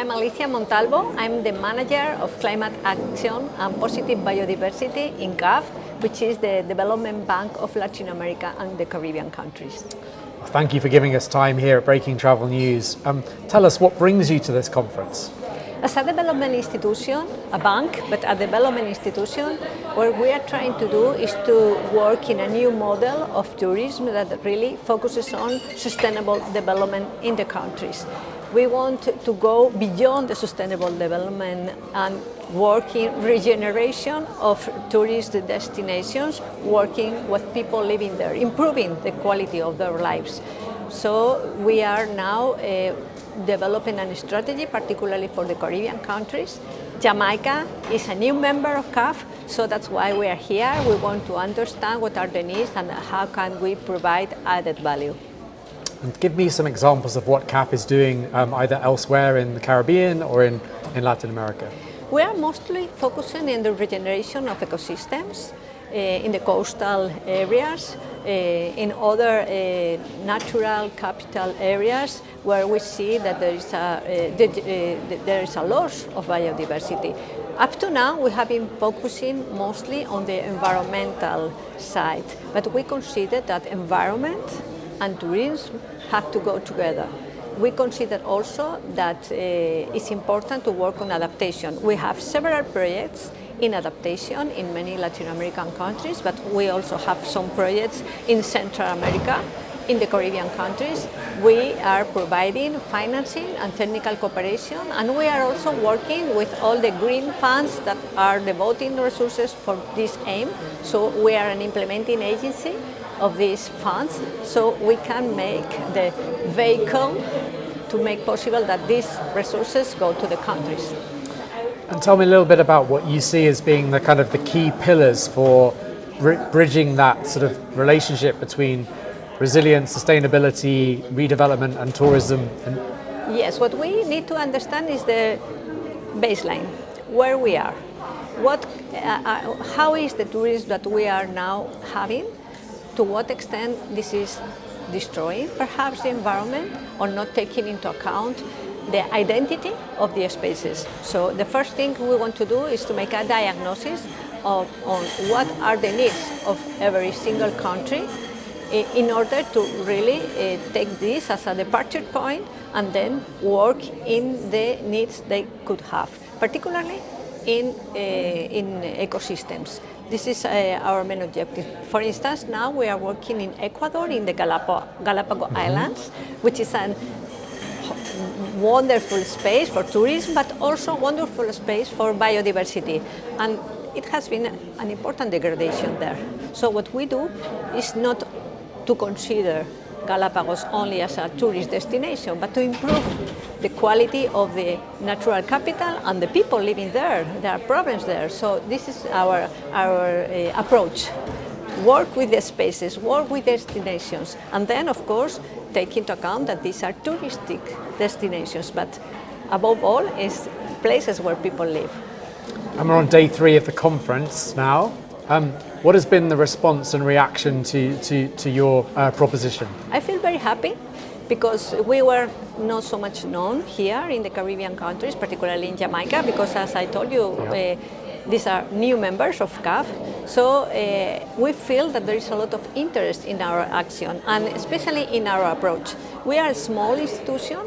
I'm Alicia Montalvo. I'm the manager of climate action and positive biodiversity in CAF, which is the development bank of Latin America and the Caribbean countries. Thank you for giving us time here at Breaking Travel News. Tell us, what brings you to this conference? As a development institution, a bank, but a development institution, what we are trying to do is to work in a new model of tourism that really focuses on sustainable development in the countries. We want to go beyond the sustainable development and work in regeneration of tourist destinations, working with people living there, improving the quality of their lives. So we are now developing a strategy, particularly for the Caribbean countries. Jamaica is a new member of CAF, so that's why we are here. We want to understand what are the needs and how can we provide added value. And give me some examples of what CAF is doing either elsewhere in the Caribbean or in Latin America. We are mostly focusing on the regeneration of ecosystems in the coastal areas, in other natural capital areas where we see that there is a loss of biodiversity. Up to now, we have been focusing mostly on the environmental side, but we consider that environment and tourism have to go together. We consider also that it's important to work on adaptation. We have several projects in adaptation in many Latin American countries, but we also have some projects in Central America, in the Caribbean countries. We are providing financing and technical cooperation, and we are also working with all the green funds that are devoting resources for this aim. So we are an implementing agency of these funds, so we can make the vehicle to make possible that these resources go to the countries. And tell me a little bit about what you see as being the kind of the key pillars for bridging that sort of relationship between resilience, sustainability, redevelopment and tourism. Yes, what we need to understand is the baseline, where we are. How is the tourism that we are now having? To what extent this is destroying perhaps the environment or not taking into account the identity of the spaces. So the first thing we want to do is to make a diagnosis on what are the needs of every single country in order to really take this as a departure point and then work in the needs they could have, particularly in ecosystems. This is our main objective. For instance, now we are working in Ecuador in the Galapagos Islands, which is a wonderful space for tourism, but also wonderful space for biodiversity. And it has been an important degradation there. So what we do is not to consider Galapagos only as a tourist destination, but to improve the quality of the natural capital and the people living there. There are problems there. So this is our approach. Work with the spaces, work with destinations, and then of course take into account that these are touristic destinations, but above all is places where people live. And we're on day 3 of the conference now. What has been the response and reaction to your proposition? I feel very happy because we were not so much known here in the Caribbean countries, particularly in Jamaica, because as I told you, these are new members of CAF. So we feel that there is a lot of interest in our action and especially in our approach. We are a small institution,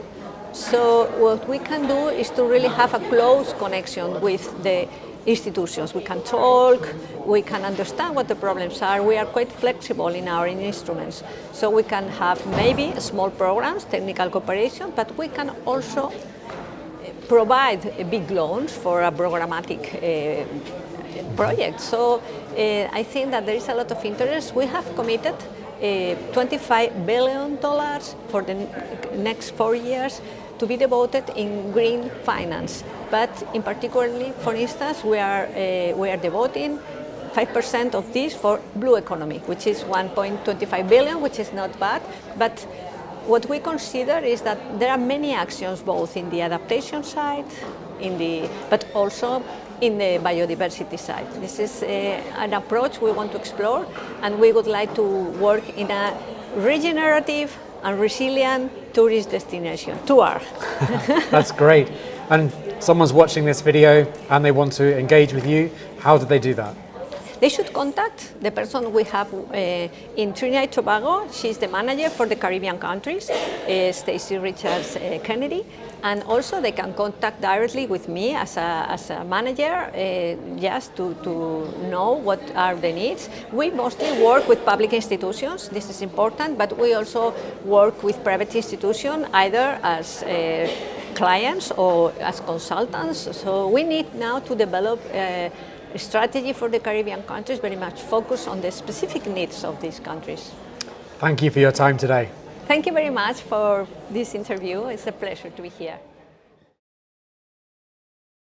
so what we can do is to really have a close connection with the institutions. We can talk, we can understand what the problems are. We are quite flexible in our instruments. So we can have maybe small programs, technical cooperation, but we can also provide big loans for a programmatic project. So I think that there is a lot of interest. We have committed $25 billion for the next 4 years to be devoted in green finance. But in particularly, for instance, we are devoting 5% of this for blue economy, which is 1.25 billion, which is not bad. But what we consider is that there are many actions, both in the adaptation side, but also in the biodiversity side. This is an approach we want to explore, and we would like to work in a regenerative and resilient tourist destination, tour. That's great. And someone's watching this video and they want to engage with you, how do they do that? They should contact the person we have in Trinidad and Tobago. She's the manager for the Caribbean countries, Stacy Richards Kennedy. And also they can contact directly with me as a manager, just to know what are the needs. We mostly work with public institutions, this is important, but we also work with private institutions, either as clients or as consultants. So we need now to develop a strategy for the Caribbean countries, very much focused on the specific needs of these countries. Thank you for your time today. Thank you very much for this interview. It's a pleasure to be here.